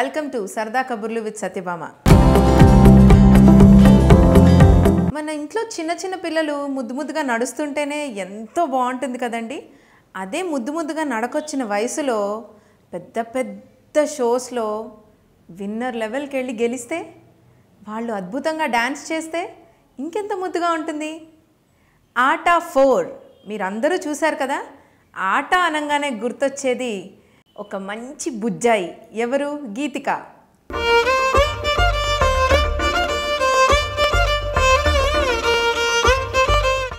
Welcome to సరదా కబుర్లు with Satyabhama. మన ఇంట్లో చిన్న చిన్న పిల్లలు ముద్దు ముద్దుగా నడుస్తుంటేనే ఎంతో బాగుంటుంది కదండి. అదే ముద్దు ముద్దుగా నడకొచ్చిన వయసులో పెద్ద పెద్ద షోస్లో విన్నర్ లెవెల్కి వెళ్ళి గెలిస్తే, వాళ్ళు అద్భుతంగా డ్యాన్స్ చేస్తే ఇంకెంత ముద్దుగా ఉంటుంది. ఆట 4 మీరందరూ చూశారు కదా. ఆట అనగానే గుర్తొచ్చేది ఒక మంచి బుజ్జాయి. ఎవరు? గీతిక.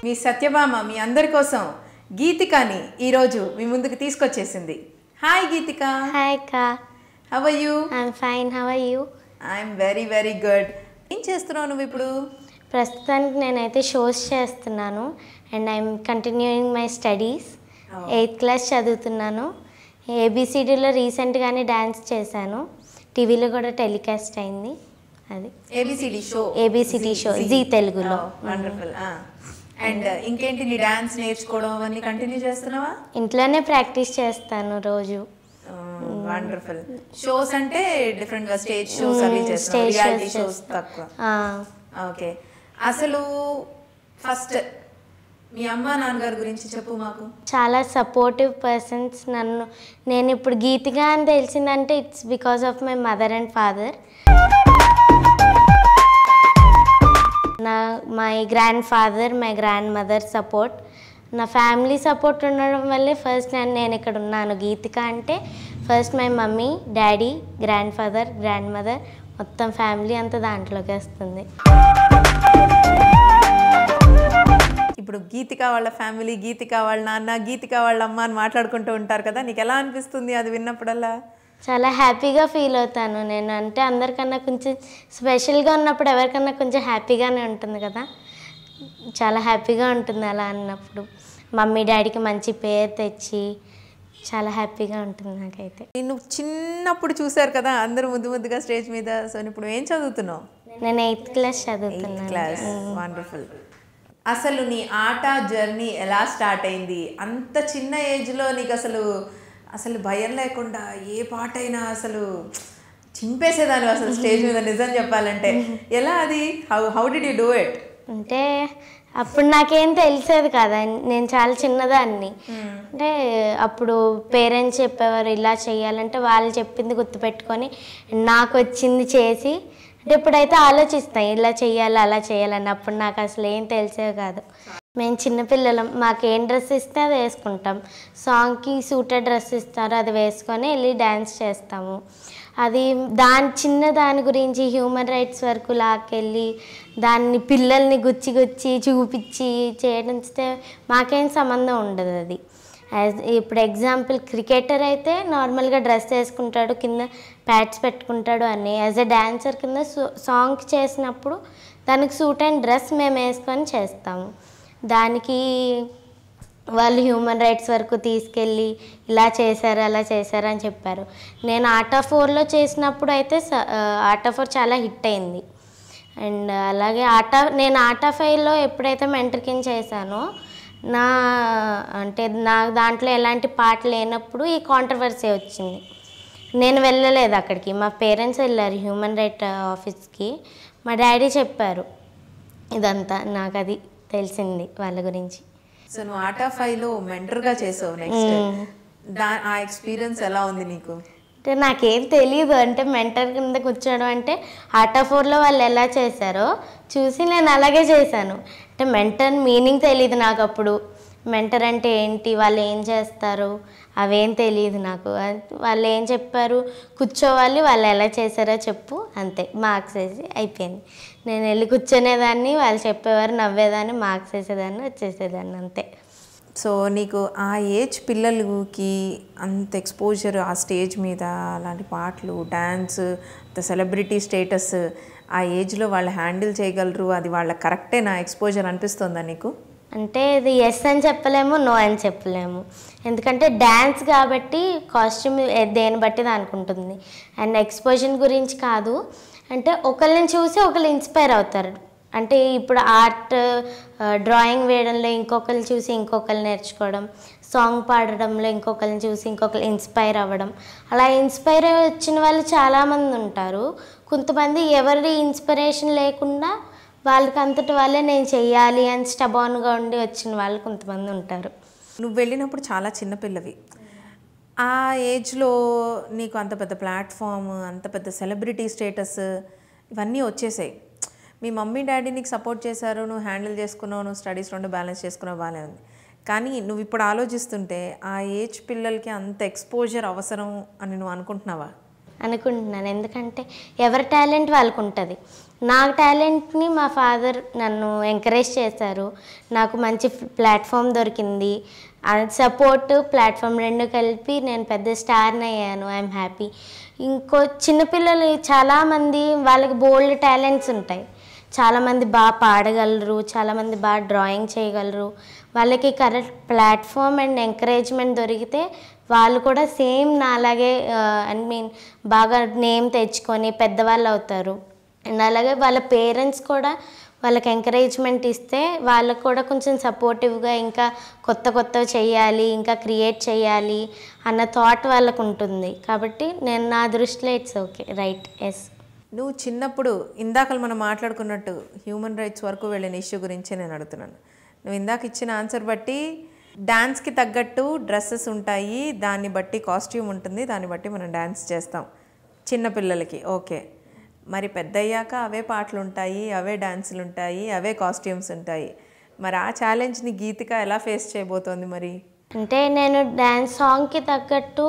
మీ సత్యభామ మీ అందరి కోసం గీతికని ఈరోజు మీ ముందుకు తీసుకొచ్చేసింది. హాయ్ గీతిక. హాయ్ అక్క. How are you? I'm fine. How are you? I'm very very good. ఏం చేస్తున్నావు నువ్వు ఇప్పుడు? ప్రస్తుతానికి నేనైతే షోస్ చేస్తున్నాను and I'm continuing my studies. 8th class చదువుతున్నాను. ఏబిసిడీలో రీసెంట్గానే డ్యాన్స్ చేశాను. టీవీలో కూడా టెలికాస్ట్ అయింది. అది ఏబిసిడి షో జీ తెలుగులో. వండర్ఫుల్. అండ్ ఇంకేంటి, నీ డాన్స్ నేర్చుకోవడం అవన్నీ కంటిన్యూ చేస్తున్నావా? ఇంట్లోనే ప్రాక్టీస్ చేస్తాను రోజు. వండర్ఫుల్. షోస్ అంటే డిఫరెంట్ గా స్టేజ్ షోస్ అవి చేస్తాను, రియాలిటీ షోస్ తక్కువ. ఓకే. అసలు ఫస్ట్ మీ అమ్మ నాన్నగారి గురించి చెప్పు మాకు. చాలా సపోర్టివ్ పర్సన్స్. నేను ఇప్పుడు గీతిగా అని తెలిసిందంటే it's because of my mother and father. My grand father, my grand mother support, నా ఫ్యామిలీ సపోర్ట్ ఉండడం వల్లే ఫస్ట్ నేను ఇక్కడ ఉన్నాను. గీతిక అంటే first my mummy, daddy, grand father, grand mother, మొత్తం ఫ్యామిలీ అంతా దాంట్లోకి వస్తుంది. ఇప్పుడు గీతిక వాళ్ళ ఫ్యామిలీ, గీతిక వాళ్ళ నాన్న, గీతిక వాళ్ళ అమ్మ అని మాట్లాడుకుంటూ ఉంటారు కదా, నీకు ఎలా అనిపిస్తుంది అది విన్నప్పుడల్లా? చాలా హ్యాపీగా ఫీల్ అవుతాను నేను. అంటే అందరికన్నా కొంచెం స్పెషల్గా ఉన్నప్పుడు ఎవరికన్నా కొంచెం హ్యాపీగానే ఉంటుంది కదా, చాలా హ్యాపీగా ఉంటుంది అలా అన్నప్పుడు. మమ్మీ డాడీకి మంచి పేరు తెచ్చి చాలా హ్యాపీగా ఉంటుంది నాకైతే. నిన్ను చిన్నప్పుడు చూశారు కదా అందరూ ముద్దు ముద్దుగా స్టేజ్ మీద. సో ఇప్పుడు ఏం చదువుతున్నావు? నేను 8th క్లాస్ చదువుతున్నాను. వండర్ఫుల్. అసలు నీ ఆట జర్నీ ఎలా స్టార్ట్ అయింది? అంత చిన్న ఏజ్లో నీకు అసలు భయం లేకుండా ఏ పాట అయినా అసలు చింపేసేదాన్ని అసలు స్టేజ్ మీద, నిజం చెప్పాలంటే. ఎలా అది? How did you do it? అంటే అప్పుడు నాకేం తెలిసేది కదా, నేను చాలా చిన్నదాన్ని. అంటే అప్పుడు పేరెంట్స్ చెప్పేవారు ఇలా చేయాలంటే వాళ్ళు చెప్పింది గుర్తుపెట్టుకొని నాకు వచ్చింది చేసి, అంటే ఇప్పుడైతే ఆలోచిస్తాం ఇలా చేయాలి అలా చేయాలని. అప్పుడు నాకు అసలు ఏం తెలిసేది కాదు. మేము చిన్నపిల్లలం, మాకు ఏం డ్రెస్ ఇస్తే అది వేసుకుంటాం. సాంగ్కి సూటెడ్ డ్రెస్ ఇస్తారు, అది వేసుకొని వెళ్ళి డ్యాన్స్ చేస్తాము. అది చిన్న దాని గురించి హ్యూమన్ రైట్స్ వరకు లాక్కెళ్ళి దాన్ని పిల్లల్ని గుచ్చి గుచ్చి చూపించి చేయడంతో మాకేం సంబంధం ఉండదు. అది ఇప్పుడు ఎగ్జాంపుల్ క్రికెటర్ అయితే నార్మల్గా డ్రెస్ వేసుకుంటాడు, కింద ప్యాడ్స్ పెట్టుకుంటాడు అని. యాజ్ ఎ డాన్సర్ కింద సాంగ్ చేసినప్పుడు దానికి సూట్ అండ్ డ్రెస్ మేము వేసుకొని చేస్తాము. దానికి వాళ్ళు హ్యూమన్ రైట్స్ వరకు తీసుకెళ్ళి ఇలా చేశారు అలా చేశారు అని చెప్పారు. నేను ఆట 4లో చేసినప్పుడు అయితే ఆట 4 చాలా హిట్ అయింది. అండ్ అలాగే నేను ఆట 5లో ఎప్పుడైతే మెంటర్ కింద చేశానో నా దాంట్లో ఎలాంటి పాట లేనప్పుడు ఈ కాంట్రవర్సీ వచ్చింది. నేను వెళ్ళలేదు అక్కడికి, మా పేరెంట్స్ వెళ్ళారు హ్యూమన్ రైట్ ఆఫీస్కి. మా డాడీ చెప్పారు ఇదంతా, నాకు అది తెలిసింది వాళ్ళ గురించి. సో నువ్వు ఆట 5లో మెంటర్గా చేసావు. నెక్స్ట్ ఆ ఎక్స్పీరియన్స్ ఎలా ఉంది నీకు? అంటే నాకేం తెలియదు, అంటే మెంటర్ కింద కూర్చోవడం అంటే ఆట 4లో వాళ్ళు ఎలా చేశారో చూసి నేను అలాగే చేశాను. అంటే మెంటర్ మీనింగ్ తెలియదు నాకు అప్పుడు. మెంటర్ అంటే ఏంటి, వాళ్ళు ఏం చేస్తారు అవేం తెలియదు నాకు. వాళ్ళు ఏం చెప్పారు, కూర్చోవాలి, వాళ్ళు ఎలా చేశారో చెప్పు, అంతే, మార్క్స్ వేసి అయిపోయింది. నేను వెళ్ళి కూర్చునేదాన్ని, వాళ్ళు చెప్పేవారు, నవ్వేదాన్ని, మార్క్స్ వేసేదాన్ని, వచ్చేసేదాన్ని, అంతే. సో నీకు ఆ ఏజ్ పిల్లలకి అంత ఎక్స్పోజర్, ఆ స్టేజ్ మీద అలాంటి పాటలు, డ్యాన్స్, సెలబ్రిటీ స్టేటస్ ఆ ఏజ్లో వాళ్ళు హ్యాండిల్ చేయగలరు, అది వాళ్ళ కరెక్టేనా ఎక్స్పోజర్ అనిపిస్తుందా నీకు? అంటే ఇది ఎస్ అని చెప్పలేము, నో అని చెప్పలేము. ఎందుకంటే డ్యాన్స్ కాబట్టి కాస్ట్యూమ్ దేని బట్టి దానికి ఉంటుంది. అండ్ ఎక్స్పోజర్ గురించి కాదు, అంటే ఒకళ్ళని చూసి ఒకళ్ళు ఇన్స్పైర్ అవుతారు. అంటే ఇప్పుడు ఆర్ట్ డ్రాయింగ్ వేయడంలో ఇంకొకరు చూసి ఇంకొకరు నేర్చుకోవడం, సాంగ్ పాడడంలో ఇంకొకరిని చూసి ఇంకొకరు ఇన్స్పైర్ అవ్వడం. అలా ఇన్స్పైర్ వచ్చిన వాళ్ళు చాలామంది ఉంటారు. కొంతమంది ఎవరి ఇన్స్పిరేషన్ లేకుండా వాళ్ళకి అంతటి వాళ్ళే నేను చెయ్యాలి అని స్టబాన్గా ఉండి వచ్చిన వాళ్ళు కొంతమంది ఉంటారు. నువ్వు వెళ్ళినప్పుడు చాలా చిన్నపిల్లవి. ఆ ఏజ్లో నీకు అంత పెద్ద ప్లాట్ఫామ్, అంత పెద్ద సెలబ్రిటీ స్టేటస్ ఇవన్నీ వచ్చేసాయి. మీ మమ్మీ డాడీ నీకు సపోర్ట్ చేశారు, నువ్వు హ్యాండిల్ చేసుకున్నావు, నువ్వు స్టడీస్ రెండు బ్యాలెన్స్ చేసుకున్నావు, బాగానే ఉంది. కానీ నువ్వు ఇప్పుడు ఆలోచిస్తుంటే ఆ ఏజ్ పిల్లలకి అంత ఎక్స్పోజర్ అవసరం అని నువ్వు అనుకుంటున్నావా? అనుకుంటున్నాను. ఎందుకంటే ఎవరి టాలెంట్ వాళ్ళకు ఉంటుంది. నా టాలెంట్ని మా ఫాదర్ నన్ను ఎంకరేజ్ చేశారు. నాకు మంచి ప్లాట్ఫామ్ దొరికింది. సపోర్ట్, ప్లాట్ఫామ్ రెండు కలిపి నేను పెద్ద స్టార్ని అయ్యాను. I'm happy. ఇంకో చిన్నపిల్లలు చాలామంది వాళ్ళకి బోల్డ్ టాలెంట్స్ ఉంటాయి. చాలామంది బాగా పాడగలరు, చాలామంది బాగా డ్రాయింగ్ చేయగలరు. వాళ్ళకి కరెక్ట్ ప్లాట్ఫామ్ అండ్ ఎంకరేజ్మెంట్ దొరికితే వాళ్ళు కూడా సేమ్ నాలాగే బాగా నేమ్ తెచ్చుకొని పెద్దవాళ్ళు అవుతారు. అండ్ అలాగే వాళ్ళ పేరెంట్స్ కూడా వాళ్ళకి ఎంకరేజ్మెంట్ ఇస్తే వాళ్ళకు కూడా కొంచెం సపోర్టివ్గా ఇంకా కొత్తవి చేయాలి, ఇంకా క్రియేట్ చేయాలి అన్న థాట్ వాళ్ళకు ఉంటుంది. కాబట్టి నేను నా దృష్టిలో ఇట్స్ ఓకే, రైట్, ఎస్. నువ్వు చిన్నప్పుడు ఇందాక మనం మాట్లాడుకున్నట్టు హ్యూమన్ రైట్స్ వరకు వెళ్ళిన ఇష్యూ గురించి నేను అడుగుతున్నాను. నువ్వు ఇందాక ఇచ్చిన ఆన్సర్ బట్టి డ్యాన్స్కి తగ్గట్టు డ్రెస్సెస్ ఉంటాయి, దాన్ని బట్టి కాస్ట్యూమ్ ఉంటుంది, దాన్ని బట్టి మనం డ్యాన్స్ చేస్తాం చిన్నపిల్లలకి. ఓకే, మరి పెద్ద అయ్యాక అవే పాటలు ఉంటాయి, అవే డ్యాన్సులు ఉంటాయి, అవే కాస్ట్యూమ్స్ ఉంటాయి. మరి ఆ ఛాలెంజ్ని గీతిక ఎలా ఫేస్ చేయబోతోంది? మరి అంటే నేను డ్యాన్స్ సాంగ్కి తగ్గట్టు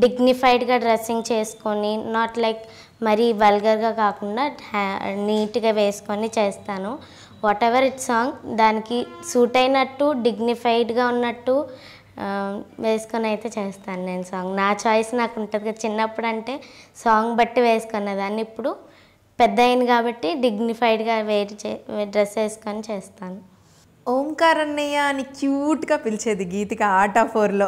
డిగ్నిఫైడ్గా డ్రెస్సింగ్ చేసుకొని, నాట్ లైక్ మరీ వల్గర్గా కాకుండా నీట్గా వేసుకొని చేస్తాను. వాట్ ఎవర్ ఇట్ సాంగ్ దానికి సూట్ అయినట్టు డిగ్నిఫైడ్గా ఉన్నట్టు వేసుకొని అయితే చేస్తాను నేను సాంగ్. నా చాయిస్ నాకు ఉంటుంది కదా. చిన్నప్పుడు అంటే సాంగ్ బట్టి వేసుకునేదాన్ని, ఇప్పుడు పెద్ద అయింది కాబట్టి డిగ్నిఫైడ్గా డ్రెస్ వేసుకొని చేస్తాను. ఓంకార్ అన్నయ్య అని క్యూట్గా పిలిచేది గీతిక ఆర్ట్ ఆఫ్ ఫోర్లో.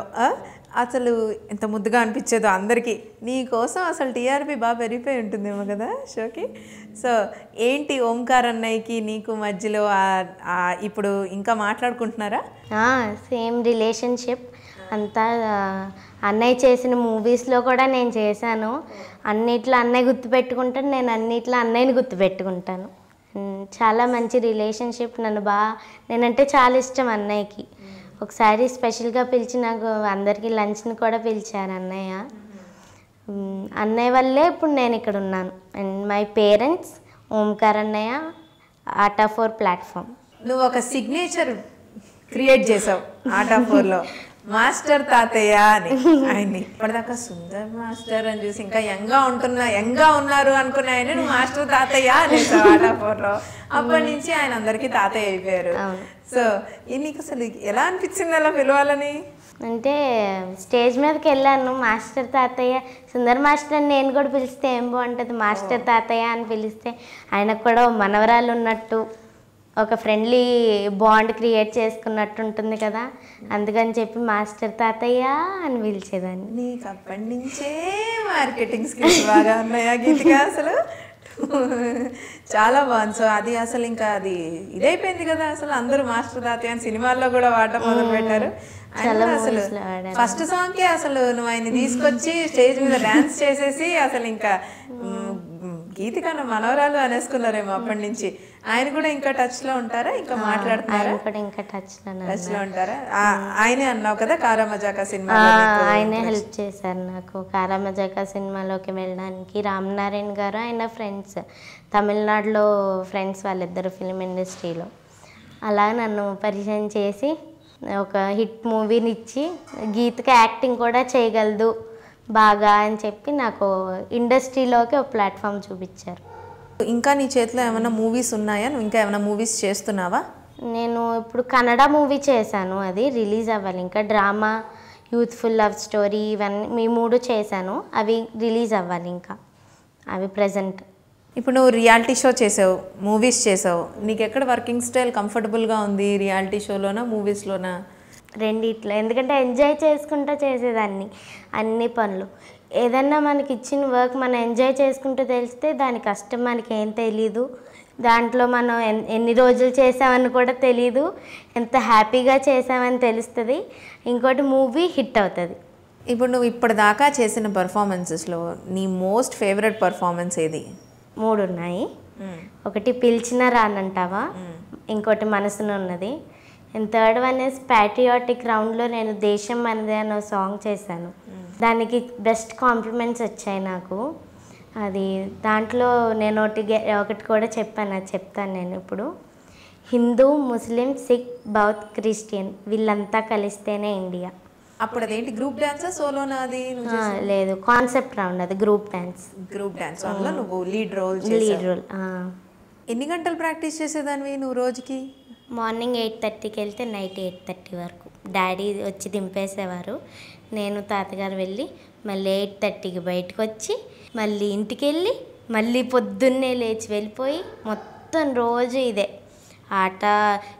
అసలు ఎంత ముద్దుగా అనిపించేదో అందరికీ. నీ కోసం అసలు టీఆర్పీ బాగా పెరిగిపోయి ఉంటుందేమో కదా షోకి. సో ఏంటి ఓంకార్ అన్నయ్యకి నీకు మధ్యలో ఇప్పుడు ఇంకా మాట్లాడుకుంటున్నారా? సేమ్ రిలేషన్షిప్ అంతా. అన్నయ్య చేసిన మూవీస్లో కూడా నేను చేశాను. అన్నిట్లో అన్నయ్య గుర్తుపెట్టుకుంటాను, నేను అన్నిట్లో అన్నయ్యని గుర్తుపెట్టుకుంటాను. చాలా మంచి రిలేషన్షిప్. నేనంటే చాలా ఇష్టం అన్నయ్యకి. ఒకసారి స్పెషల్గా పిలిచి నాకు అందరికీ లంచ్ని కూడా పిలిచారు అన్నయ్య. అన్నయ్య వల్లే ఇప్పుడు నేను ఇక్కడ ఉన్నాను. అండ్ మై పేరెంట్స్, ఓంకార్ అన్నయ్య, ఆర్ట్ ఆఫ్ ఫోర్ ప్లాట్ఫామ్. నువ్వు ఒక సిగ్నేచర్ క్రియేట్ చేసావు ఆర్ట్ ఆఫ్ ఫోర్లో, మాస్టర్ తాతయ్య అని. ఆయన్ని ఇప్పటిదాకా సుందర్ మాస్టర్ అని చూసి ఇంకా యంగ్గా ఉన్నారు అనుకున్న ఆయన నువ్వు మాస్టర్ తాతయ్య అనేసావు ఆర్ట్ ఆఫ్ ఫోర్లో. అప్పటి నుంచి ఆయన అందరికీ తాతయ్య అయిపోయారు. సో నీకు అసలు ఎలా అనిపించింది అలా పిలవాలని? అంటే స్టేజ్ మీదకి వెళ్ళాను, మాస్టర్ తాతయ్య, సుందర్ మాస్టర్ అని నేను కూడా పిలిస్తే ఏం బాగుంటుంది, మాస్టర్ తాతయ్య అని పిలిస్తే ఆయనకు కూడా మనవరాలు ఉన్నట్టు ఒక ఫ్రెండ్లీ బాండ్ క్రియేట్ చేసుకున్నట్టు ఉంటుంది కదా. అందుకని చెప్పి మాస్టర్ తాతయ్య అని పిలిచేదాన్ని. నీకు అప్పటి నుంచే మార్కెటింగ్ స్కిల్స్ బాగా ఉన్నాయా గీతిక? అసలు చాలా బాగుంది. సో అది అసలు ఇంకా అది ఇదైపోయింది కదా. అసలు అందరూ మాస్టర్ తాతయ్య అని సినిమాల్లో కూడా వాడటం మొదలు పెట్టారు. అసలు ఫస్ట్ సాంగ్కే అసలు నువ్వు ఆయన తీసుకొచ్చి స్టేజ్ మీద డాన్స్ చేసేసి అసలు ఇంకా గీతిక మనవరాలు అనేసుకున్నారేమో అప్పటి నుంచి. ఆయన కూడా ఇంకా టచ్ లో ఉంటారా? ఇంకా మాట్లాడుతున్నారా? టచ్ లో ఉంటారా? ఆయనే అన్నావు కదా కారా మజాకా సినిమా, ఆయనే హెల్ప్ చేశారు నాకు కారా మజాకా సినిమాలోకి వెళ్ళడానికి. రామనారాయణ గారు ఆయన ఫ్రెండ్స్, తమిళనాడులో ఫ్రెండ్స్ వాళ్ళిద్దరు ఫిలిం ఇండస్ట్రీలో. అలా నన్ను పరిచయం చేసి ఒక హిట్ మూవీని ఇచ్చి గీతిక యాక్టింగ్ కూడా చేయగలదు బాగా అని చెప్పి నాకు ఇండస్ట్రీలోకి ఒక ప్లాట్ఫామ్ చూపించారు. ఇంకా నీ చేతిలో ఏమైనా మూవీస్ ఉన్నాయా? నువ్వు ఇంకా ఏమైనా మూవీస్ చేస్తున్నావా? నేను ఇప్పుడు కన్నడ మూవీ చేశాను, అది రిలీజ్ అవ్వాలి. ఇంకా డ్రామా, యూత్ఫుల్ లవ్ స్టోరీ ఇవన్నీ 3 చేశాను, అవి రిలీజ్ అవ్వాలి ఇంకా. అవి ప్రజెంట్. ఇప్పుడు నువ్వు రియాలిటీ షో చేసావు, మూవీస్ చేసావు, నీకు ఎక్కడ వర్కింగ్ స్టైల్ కంఫర్టబుల్గా ఉంది? రియాలిటీ షోలోనా, మూవీస్లోనా? రెండిట్లో. ఎందుకంటే ఎంజాయ్ చేసుకుంటూ చేసేదాన్ని అన్ని పనులు. ఏదన్నా మనకి ఇచ్చిన వర్క్ మనం ఎంజాయ్ చేసుకుంటూ తెలిస్తే దాని కష్టం మనకి ఏం తెలీదు, దాంట్లో మనం ఎన్ని రోజులు చేసామని కూడా తెలీదు, ఎంత హ్యాపీగా చేసామని తెలుస్తుంది. ఇంకోటి మూవీ హిట్ అవుతుంది. ఇప్పుడు నువ్వు ఇప్పటిదాకా చేసిన పర్ఫార్మెన్సెస్లో నీ మోస్ట్ ఫేవరెట్ పర్ఫార్మెన్స్ ఏది? 3 ఉన్నాయి. ఒకటి పిలిచిన రానంటావా, ఇంకోటి మనసులో ఉన్నది, and third one is patriotic రౌండ్లో నేను దేశం మనదే అనే సాంగ్ చేశాను. దానికి బెస్ట్ కాంప్లిమెంట్స్ వచ్చాయి నాకు. అది దాంట్లో నేను ఒకటి కూడా చెప్పాను, అది చెప్తాను నేను ఇప్పుడు. హిందూ, ముస్లిం, సిక్, బౌద్ధ్, క్రిస్టియన్ వీళ్ళంతా కలిస్తేనే ఇండియా. అప్పుడు అదేంటి గ్రూప్ డాన్సా సోలోనా అది? లేదు, కాన్సెప్ట్ రౌండ్, అది గ్రూప్ డాన్స్. గ్రూప్ డాన్స్ అందులో నువ్వు లీడ్ రోల్. ఎన్ని గంటలు ప్రాక్టీస్ చేసేదానివి నువ్వు రోజుకి? మార్నింగ్ 8:30కి వెళ్తే నైట్ 8:30 వరకు. డాడీ వచ్చి దింపేసేవారు, నేను తాతగారు వెళ్ళి మళ్ళీ 8:30కి బయటకు వచ్చి మళ్ళీ ఇంటికి వెళ్ళి మళ్ళీ పొద్దున్నే లేచి వెళ్ళిపోయి మొత్తం రోజు ఇదే ఆట.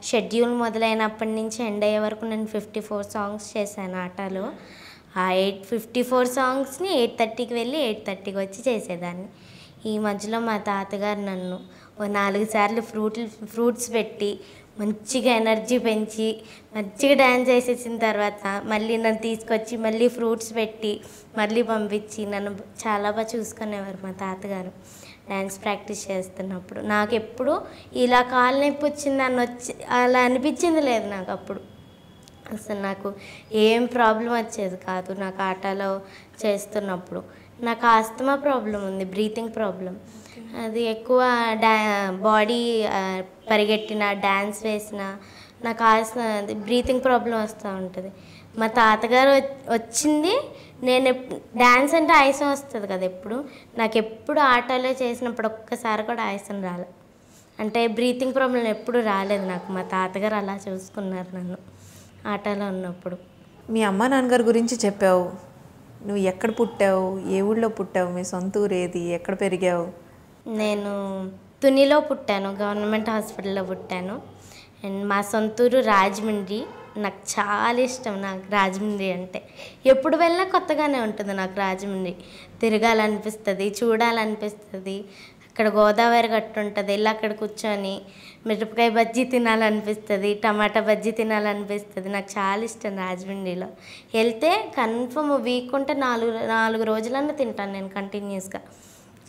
షెడ్యూల్ మొదలైనప్పటి నుంచి ఎండ్ అయ్యే వరకు నేను 54 సాంగ్స్ చేశాను ఆటలో. ఆ 54 సాంగ్స్ని 8:30కి వెళ్ళి 8:30కి వచ్చి చేసేదాన్ని. ఈ మధ్యలో మా తాతగారు నన్ను 4 సార్లు ఫ్రూట్స్ పెట్టి మంచిగా ఎనర్జీ పెంచి మంచిగా డ్యాన్స్ వేసేసిన తర్వాత మళ్ళీ నన్ను తీసుకొచ్చి మళ్ళీ ఫ్రూట్స్ పెట్టి మళ్ళీ పంపించి నన్ను చాలా బాగా చూసుకునేవారు మా తాతగారు డ్యాన్స్ ప్రాక్టీస్ చేస్తున్నప్పుడు. నాకు ఎప్పుడు ఇలా కాలు నొప్పి వచ్చింది అలా అనిపించింది లేదు నాకు అప్పుడు. అసలు నాకు ఏం ప్రాబ్లం వచ్చేది కాదు నాకు ఆటలో చేస్తున్నప్పుడు. నాకు ఆస్తమా ప్రాబ్లం ఉంది, బ్రీతింగ్ ప్రాబ్లం. అది ఎక్కువ బాడీ పరిగెట్టిన డ్యాన్స్ వేసిన నాకు బ్రీతింగ్ ప్రాబ్లం వస్తూ ఉంటుంది. మా తాతగారు వచ్చింది, నేను డ్యాన్స్ అంటే ఆయాసం వస్తుంది కదా ఎప్పుడు, నాకు ఎప్పుడు ఆటలో చేసినప్పుడు ఒక్కసారి కూడా ఆయాసం రాలే. అంటే బ్రీతింగ్ ప్రాబ్లం ఎప్పుడు రాలేదు నాకు. మా తాతగారు అలా చూసుకున్నారు నన్ను ఆటలో ఉన్నప్పుడు. మీ అమ్మ నాన్నగారి గురించి చెప్పావు, నువ్వు ఎక్కడ పుట్టావు, ఏ ఊళ్ళో పుట్టావు, మీ సొంత ఊరు ఏది, ఎక్కడ పెరిగావు? నేను తునిలో పుట్టాను, గవర్నమెంట్ హాస్పిటల్లో పుట్టాను. అండ్ మా సొంతూరు రాజమండ్రి. నాకు చాలా ఇష్టం నాకు రాజమండ్రి అంటే. ఎప్పుడు వెళ్ళినా కొత్తగానే ఉంటుంది నాకు రాజమండ్రి. తిరగాలనిపిస్తుంది, చూడాలనిపిస్తుంది. అక్కడ గోదావరి గట్టు ఉంటుంది, వెళ్ళి అక్కడ కూర్చొని మిరపకాయ బజ్జీ తినాలనిపిస్తుంది, టమాటా బజ్జీ తినాలనిపిస్తుంది. నాకు చాలా ఇష్టం రాజమండ్రిలో. వెళ్తే కన్ఫర్మ్ వీక్ ఉంటే 4 రోజులన్నా తింటాను నేను కంటిన్యూస్గా.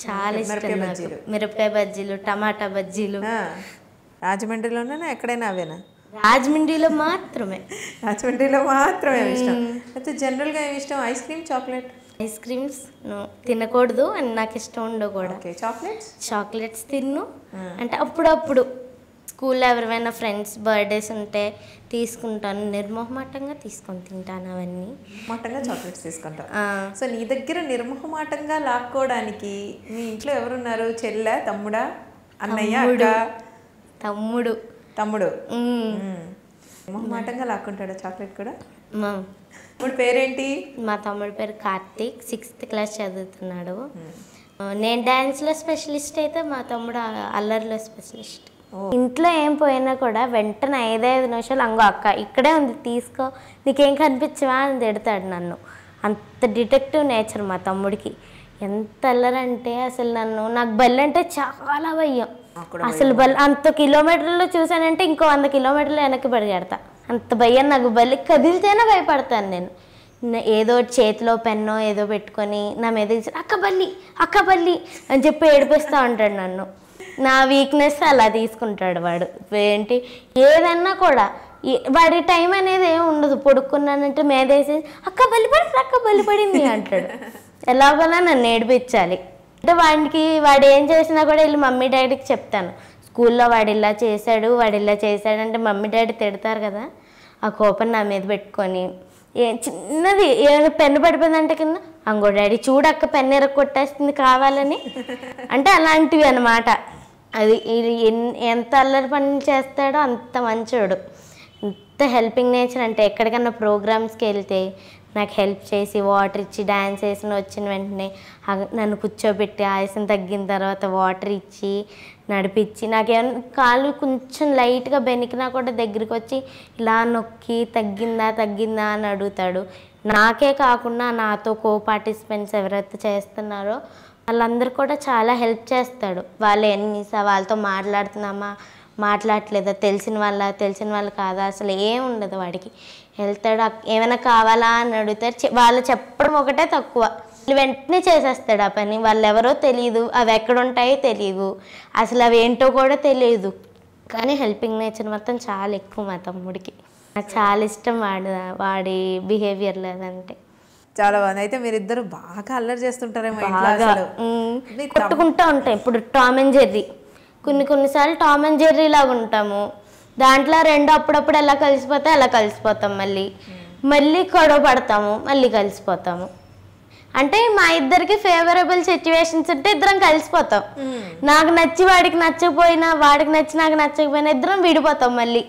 చాలా ఇష్టం నాకు మిరపకాయ బజ్జీలు, టమాటా బజ్జీలు. రాజమండ్రిలోనే ఎక్కడైనా అవేనా? రాజమండ్రిలో మాత్రమే. రాజమండ్రిలో మాత్రమే ఇష్టం. అయితే జనరల్గా ఏమి ఇష్టం? Ice cream, chocolate? Ice creams తినకూడదు అని నాకు ఇష్టం ఉండవు కూడా. చాక్లెట్స్ తిన్ను, అంటే అప్పుడప్పుడు స్కూల్లో ఎవరైనా ఫ్రెండ్స్ బర్త్డేస్ ఉంటే తీసుకుంటాను, నిర్మోహమాటంగా తీసుకొని తింటాను అవన్నీ. మాటంగా చాక్లెట్స్ తీసుకుంటాను. సో నీ దగ్గర నిర్మోహమాటంగా లాక్కోవడానికి మీ ఇంట్లో ఎవరున్నారు? చెల్లె, తమ్ముడా, అన్నయ్య, అక్క? తమ్ముడు. నిర్మోహమాటంగా లాక్కుంటాడా చాక్లెట్ కూడా? తమ్ముడు పేరేంటి? మా తమ్ముడు పేరు కార్తీక్, 6th క్లాస్ చదువుతున్నాడు. నేను డ్యాన్స్లో స్పెషలిస్ట్ అయితే మా తమ్ముడు అల్లరిలో స్పెషలిస్ట్. ఇంట్లో ఏం పోయినా కూడా వెంటనే 5 నిమిషాలు అంగో అక్క ఇక్కడే ఉంది తీసుకో, నీకేం కనిపించవా అని తిడతాడు నన్ను. అంత డిటెక్టివ్ నేచర్ మా తమ్ముడికి. ఎంత అల్లరంటే అసలు నాకు బల్లి అంటే చాలా భయం. అసలు అంత కిలోమీటర్లో చూసానంటే ఇంకో 100 కిలోమీటర్లు వెనక్కి పరిగెడతా. అంత భయం నాకు. బల్లి కదిలితేనే భయపడతాను నేను. ఏదో చేతిలో పెన్నో ఏదో పెట్టుకొని నా మీద అక్క బల్లి అని చెప్పి ఏడిపిస్తూ ఉంటాడు నన్ను. నా వీక్నెస్ అలా తీసుకుంటాడు వాడు. ఏంటి ఏదన్నా కూడా వాడి టైం అనేది ఏమి ఉండదు. పొడుక్కున్నానంటే మేదేసి అక్క బల్లి పడింది అంటాడు. ఎలాగోలా నన్ను ఏడిపించాలి. అంటే వాడు ఏం చేసినా కూడా వెళ్ళి మమ్మీ డాడీకి చెప్తాను. స్కూల్లో వాడు ఇలా చేశాడు అంటే మమ్మీ డాడీ తిడతారు కదా, ఆ కోపం నా మీద పెట్టుకొని చిన్నది ఏమైనా పెన్ను పడిపోయిందంటే కింద అంగో డాడీ చూడక్క పెన్ను ఎరగొట్టేస్తుంది కావాలని అంటే అలాంటివి అన్నమాట. అది ఎంత అల్లరి పని చేస్తాడో అంత మంచోడు. ఎంత హెల్పింగ్ నేచర్ అంటే ఎక్కడికన్నా ప్రోగ్రామ్స్కి వెళ్తే నాకు హెల్ప్ చేసి వాటర్ ఇచ్చి డ్యాన్స్ వేసిన వచ్చిన వెంటనే నన్ను కూర్చోబెట్టి ఆయాసం తగ్గిన తర్వాత వాటర్ ఇచ్చి నడిపించి నాకేమైనా కాళ్ళు కొంచెం లైట్గా బెనికినా కూడా దగ్గరికి వచ్చి ఇలా నొక్కి తగ్గిందా అని అడుగుతాడు. నాకే కాకుండా నాతో పార్టిసిపెంట్స్ ఎవరైతే చేస్తున్నారో వాళ్ళందరూ కూడా చాలా హెల్ప్ చేస్తాడు. వాళ్ళు వాళ్ళతో మాట్లాడట్లేదా, తెలిసిన వాళ్ళు కాదా, అసలు ఏం ఉండదు వాడికి. వెళ్తాడు, ఏమైనా కావాలా అని అడుగుతారు. వాళ్ళు చెప్పడం ఒకటే తక్కువ, వెంటనే చేసేస్తాడు ఆ పని. వాళ్ళు ఎవరో తెలియదు, అవి ఎక్కడ ఉంటాయో తెలియదు, అసలు అవి ఏంటో కూడా తెలియదు. కానీ హెల్పింగ్ నేచర్ మొత్తం చాలా ఎక్కువ మా తమ్ముడికి. నాకు చాలా ఇష్టం వాడి బిహేవియర్ లేదంటే. చాలా బాగుంది. అయితే మీరిద్దరు బాగా అల్లరి చేస్తుంటారేమో. కొట్టుకుంటూ ఉంటాం. ఇప్పుడు టామ్ అండ్ జెర్రీ, కొన్నిసార్లు టామ్ అండ్ జెర్రీ లాగా ఉంటాము. దాంట్లో రెండు అప్పుడప్పుడు ఎలా కలిసిపోతే అలా కలిసిపోతాం, మళ్ళీ గొడవ పడతాము, మళ్ళీ కలిసిపోతాము. అంటే మా ఇద్దరికి ఫేవరబుల్ సిచ్యువేషన్స్ ఉంటే ఇద్దరం కలిసిపోతాం. నాకు నచ్చి వాడికి నచ్చకపోయినా, వాడికి నచ్చి నాకు నచ్చకపోయినా ఇద్దరం విడిపోతాం. మళ్ళీ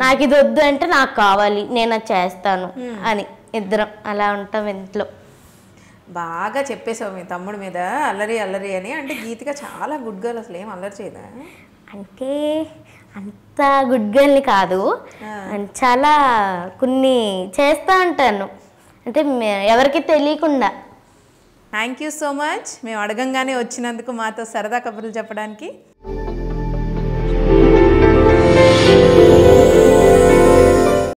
నాకు ఇది వద్దు అంటే నాకు కావాలి, నేను అది చేస్తాను అని ఇద్దరం అలా ఉంటాం ఇంట్లో. బాగా చెప్పేసావు మీ తమ్ముడి మీద అల్లరి అని. అంటే గీతిక చాలా గుడ్ గర్ల్, అసలు ఏం అల్లరి చేయదా? అంటే అంత గుడ్ గర్ల్ని కాదు, చాలా కొన్ని చేస్తూ ఉంటాను, అంటే ఎవరికి తెలియకుండా. థ్యాంక్ యూ సో మచ్ మేము అడగంగానే వచ్చినందుకు, మాతో సరదా కబుర్లు చెప్పడానికి.